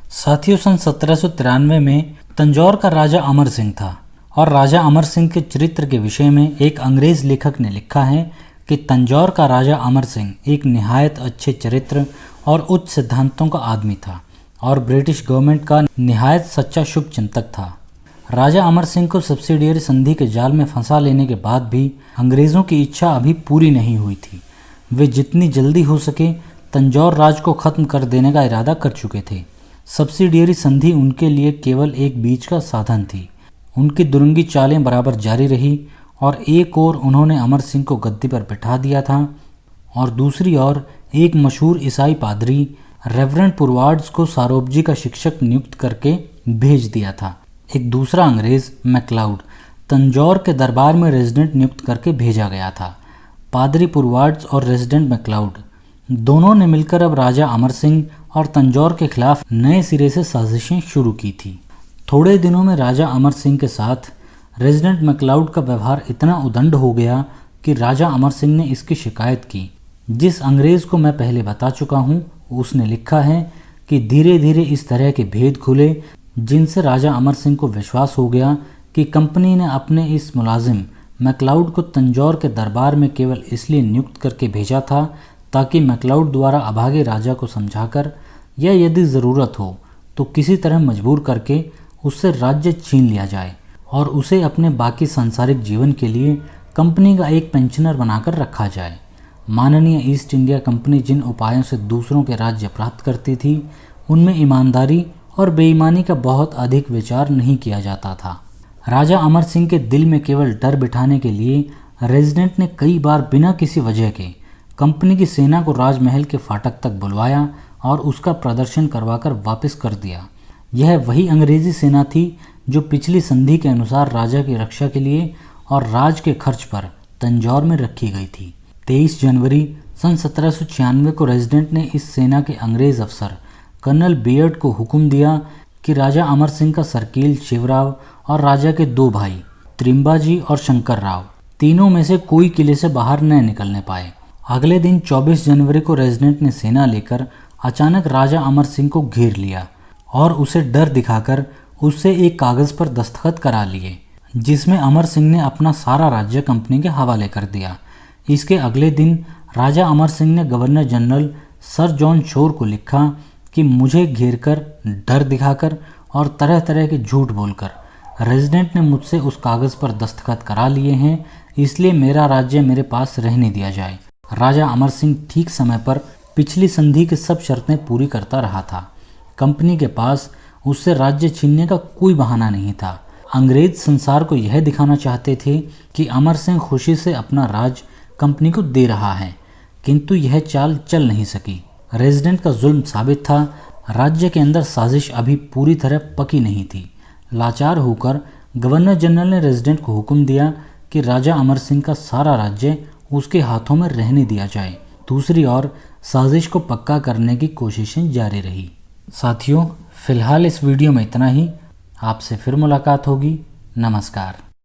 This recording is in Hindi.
साथियों, सन 1793 में तंजौर का राजा अमर सिंह था और राजा अमर सिंह के चरित्र के विषय में एक अंग्रेज लेखक ने लिखा है कि तंजौर का राजा अमर सिंह एक निहायत अच्छे चरित्र और उच्च सिद्धांतों का आदमी था और ब्रिटिश गवर्नमेंट का निहायत सच्चा शुभ चिंतक था। राजा अमर सिंह को सब्सिडियरी संधि के जाल में फंसा लेने के बाद भी अंग्रेज़ों की इच्छा अभी पूरी नहीं हुई थी। वे जितनी जल्दी हो सके तंजौर राज को ख़त्म कर देने का इरादा कर चुके थे। सब्सिडियरी संधि उनके लिए केवल एक बीच का साधन थी। उनकी दुरंगी चालें बराबर जारी रही और एक ओर उन्होंने अमर सिंह को गद्दी पर बिठा दिया था और दूसरी ओर एक मशहूर ईसाई पादरी रेवरेंड पुरवार्ड्स को सारोब्जी का शिक्षक नियुक्त करके भेज दिया था। एक दूसरा अंग्रेज मैक्लाउड तंजौर के दरबार में रेजिडेंट नियुक्त करके भेजा गया था। पादरी पुरवार्ड्स और रेजिडेंट मैक्लाउड दोनों ने मिलकर अब राजा अमर सिंह और तंजौर के खिलाफ नए सिरे से साजिशें शुरू की थी। थोड़े दिनों में राजा अमर सिंह के साथ रेजिडेंट मैक्लाउड का व्यवहार इतना उदंड हो गया कि राजा अमर सिंह ने इसकी शिकायत की। जिस अंग्रेज़ को मैं पहले बता चुका हूँ उसने लिखा है कि धीरे धीरे इस तरह के भेद खुले जिनसे राजा अमर सिंह को विश्वास हो गया कि कंपनी ने अपने इस मुलाजिम मैक्लाउड को तंजौर के दरबार में केवल इसलिए नियुक्त करके भेजा था ताकि मैक्लाउड द्वारा अभागे राजा को समझाकर या यदि ज़रूरत हो तो किसी तरह मजबूर करके उससे राज्य छीन लिया जाए और उसे अपने बाकी सांसारिक जीवन के लिए कंपनी का एक पेंशनर बनाकर रखा जाए। माननीय ईस्ट इंडिया कंपनी जिन उपायों से दूसरों के राज्य प्राप्त करती थी उनमें ईमानदारी और बेईमानी का बहुत अधिक विचार नहीं किया जाता था। राजा अमर सिंह के दिल में केवल डर बिठाने के लिए रेजिडेंट ने कई बार बिना किसी वजह के कंपनी की सेना को राजमहल के फाटक तक बुलवाया और उसका प्रदर्शन करवाकर वापस कर दिया। यह वही अंग्रेजी सेना थी जो पिछली संधि के अनुसार राजा की रक्षा के लिए और राज के खर्च पर तंजौर में रखी गई थी। 23 जनवरी सन 1796 को रेजिडेंट ने इस सेना के अंग्रेज अफसर कर्नल बेयर्ड को हुक्म दिया कि राजा अमर सिंह का सरकील शिवराव और राजा के दो भाई त्रिम्बाजी और शंकर राव तीनों में से कोई किले से बाहर न निकलने पाए। अगले दिन 24 जनवरी को रेजिडेंट ने सेना लेकर अचानक राजा अमर सिंह को घेर लिया और उसे डर दिखाकर उससे एक कागज़ पर दस्तखत करा लिए जिसमें अमर सिंह ने अपना सारा राज्य कंपनी के हवाले कर दिया। इसके अगले दिन राजा अमर सिंह ने governor general sir John Shore को लिखा कि मुझे घेरकर, डर दिखाकर और तरह तरह के झूठ बोलकर रेजिडेंट ने मुझसे उस कागज़ पर दस्तखत करा लिए हैं, इसलिए मेरा राज्य मेरे पास रहने दिया जाए। राजा अमर सिंह ठीक समय पर पिछली संधि की सब शर्तें पूरी करता रहा था। कंपनी के पास उससे राज्य छीनने का कोई बहाना नहीं था। अंग्रेज संसार को यह दिखाना चाहते थे कि अमर सिंह खुशी से अपना राज कंपनी को दे रहा है, किंतु यह चाल चल नहीं सकी। रेजिडेंट का जुल्म साबित था। राज्य के अंदर साजिश अभी पूरी तरह पकी नहीं थी। लाचार होकर गवर्नर जनरल ने रेजिडेंट को हुक्म दिया कि राजा अमर सिंह का सारा राज्य उसके हाथों में रहने दिया जाए। दूसरी ओर साजिश को पक्का करने की कोशिशें जारी रही। साथियों, फिलहाल इस वीडियो में इतना ही। आपसे फिर मुलाकात होगी। नमस्कार।